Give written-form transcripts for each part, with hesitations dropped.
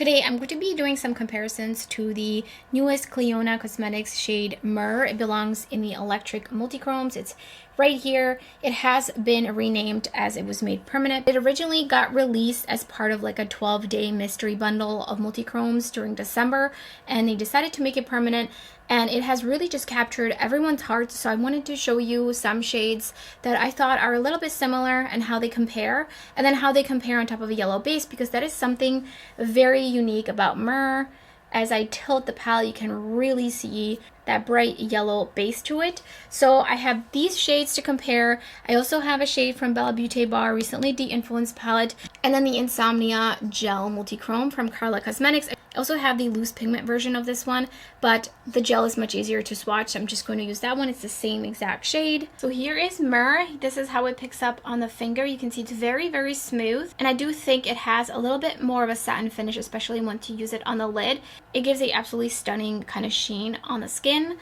Today I'm going to be doing some comparisons to the newest Clionadh Cosmetics shade Myrrh. It belongs in the electric multichromes. It's right here. It has been renamed as it was made permanent. It originally got released as part of like a 12-day mystery bundle of multichromes during December, and they decided to make it permanent, and it has really just captured everyone's hearts. So I wanted to show you some shades that I thought are a little bit similar and how they compare, and then how they compare on top of a yellow base, because that is something very unique about Myrrh. As I tilt the palette, you can really see that bright yellow base to it. So I have these shades to compare. I also have a shade from Beaute Bar, recently de-influenced palette, and then the Insomnia Gel Multichrome from Karla Cosmetics. I also have the loose pigment version of this one, but the gel is much easier to swatch, so I'm just going to use that one. It's the same exact shade. So here is Myrrh. This is how it picks up on the finger. You can see it's very, very smooth, and I do think it has a little bit more of a satin finish, especially once you use it on the lid. It gives a absolutely stunning kind of sheen on the skin,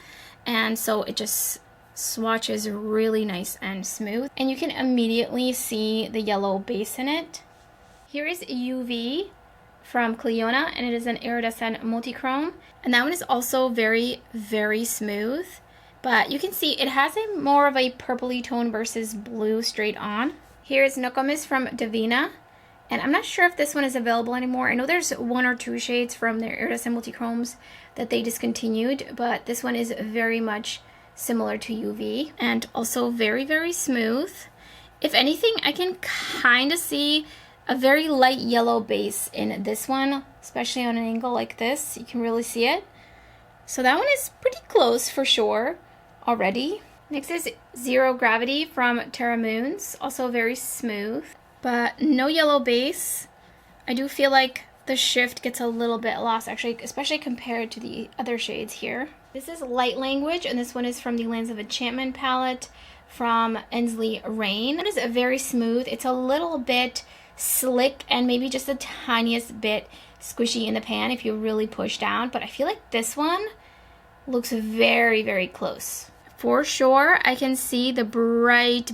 and so it just swatches really nice and smooth, and you can immediately see the yellow base in it. Here is UV from Clionadh, and it is an iridescent multichrome, and that one is also very, very smooth, but you can see it has a more of a purpley tone versus blue straight on. Here is Nomad from Devinah, and I'm not sure if this one is available anymore. I know there's one or two shades from their iridescent multichromes that they discontinued, but this one is very much similar to UV and also very, very smooth. If anything, I can kind of see a very light yellow base in this one, especially on an angle like this. You can really see it. So that one is pretty close for sure already. Next is Zero Gravity from Terra, also very smooth, but no yellow base. I do feel like the shift gets a little bit lost, actually, especially compared to the other shades here. This is Light Language, and this one is from the Lands of Enchantment palette from Ensley Rain. It is very smooth. It's a little bit slick and maybe just the tiniest bit squishy in the pan if you really push down, but I feel like this one looks very, very close. For sure, I can see the bright,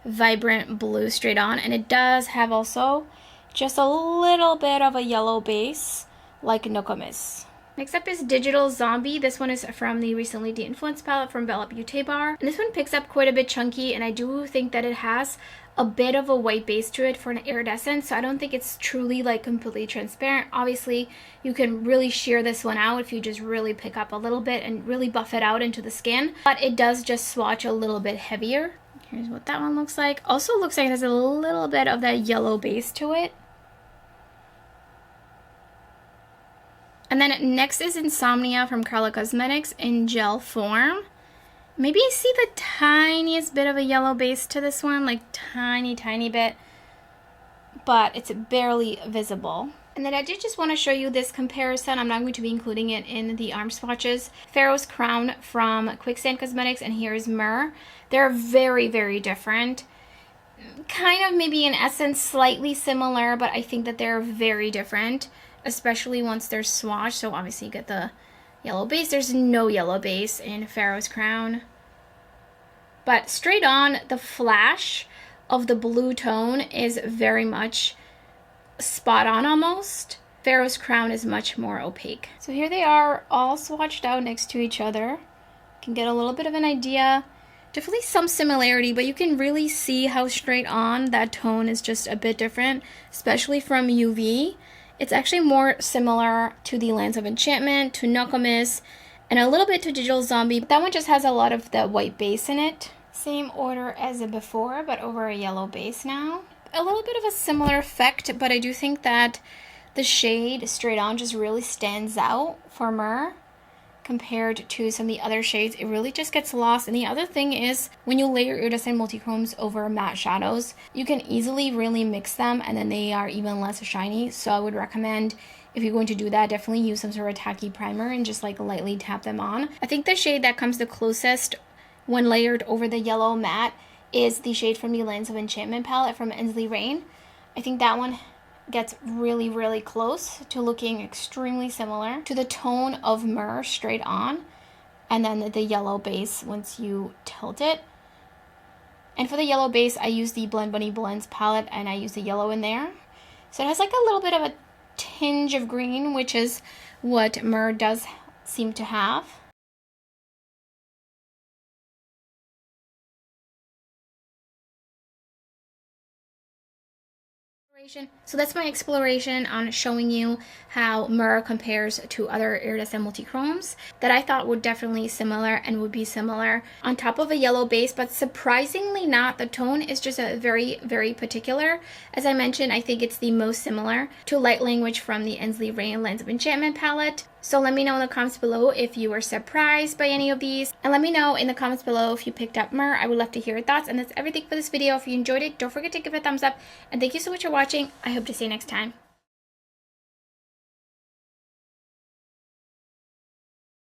vibrant blue straight on, and it does have also just a little bit of a yellow base like Nokomis. Next up is Digital Zombie. This one is from the recently de-influenced palette from Beaute Bar, and this one picks up quite a bit chunky, and I do think that it has a bit of a white base to it for an iridescent, so I don't think it's truly like completely transparent. Obviously, you can really sheer this one out if you just really pick up a little bit and really buff it out into the skin, but it does just swatch a little bit heavier. Here's what that one looks like. Also looks like it has a little bit of that yellow base to it. And then next is Insomnia from Karla Cosmetics in gel form. Maybe I see the tiniest bit of a yellow base to this one, like tiny bit, but it's barely visible. And then I did just want to show you this comparison. I'm not going to be including it in the arm swatches. Pharaoh's Crown from Quicksand Cosmetics, and here's Myrrh. They're very, very different. Kind of maybe in essence slightly similar, but I think that they're very different, especially once they're swatched. So obviously you get the yellow base. There's no yellow base in Pharaoh's Crown. But straight on, the flash of the blue tone is very much spot on almost. Pharaoh's Crown is much more opaque. So here they are all swatched out next to each other. You can get a little bit of an idea. Definitely some similarity, but you can really see how straight on that tone is just a bit different, especially from UV. It's actually more similar to the Lands of Enchantment, to Nokomis, and a little bit to Digital Zombie. That one just has a lot of the white base in it. Same order as before, but over a yellow base now. A little bit of a similar effect, but I do think that the shade straight on just really stands out for Myrrh compared to some of the other shades. It really just gets lost. And the other thing is, when you layer iridescent multichromes over matte shadows, you can easily really mix them, and then they are even less shiny. So I would recommend, if you're going to do that, definitely use some sort of tacky primer and just like lightly tap them on. I think the shade that comes the closest when layered over the yellow matte is the shade from the Lands of Enchantment palette from Ensley Rain. I think that one gets really, really close to looking extremely similar to the tone of Myrrh straight on, and then the yellow base once you tilt it. And for the yellow base, I use the Blend Bunny Blends palette, and I use the yellow in there. So it has like a little bit of a tinge of green, which is what Myrrh does seem to have. So that's my exploration on showing you how Myrrh compares to other iridescent multichromes that I thought would definitely be similar on top of a yellow base, but surprisingly not. The tone is just a very, very particular. As I mentioned, I think it's the most similar to Light Language from the Ensley Rain Lens of Enchantment palette. So let me know in the comments below if you were surprised by any of these. And let me know in the comments below if you picked up Myrrh. I would love to hear your thoughts. And that's everything for this video. If you enjoyed it, don't forget to give it a thumbs up. And thank you so much for watching. I hope to see you next time.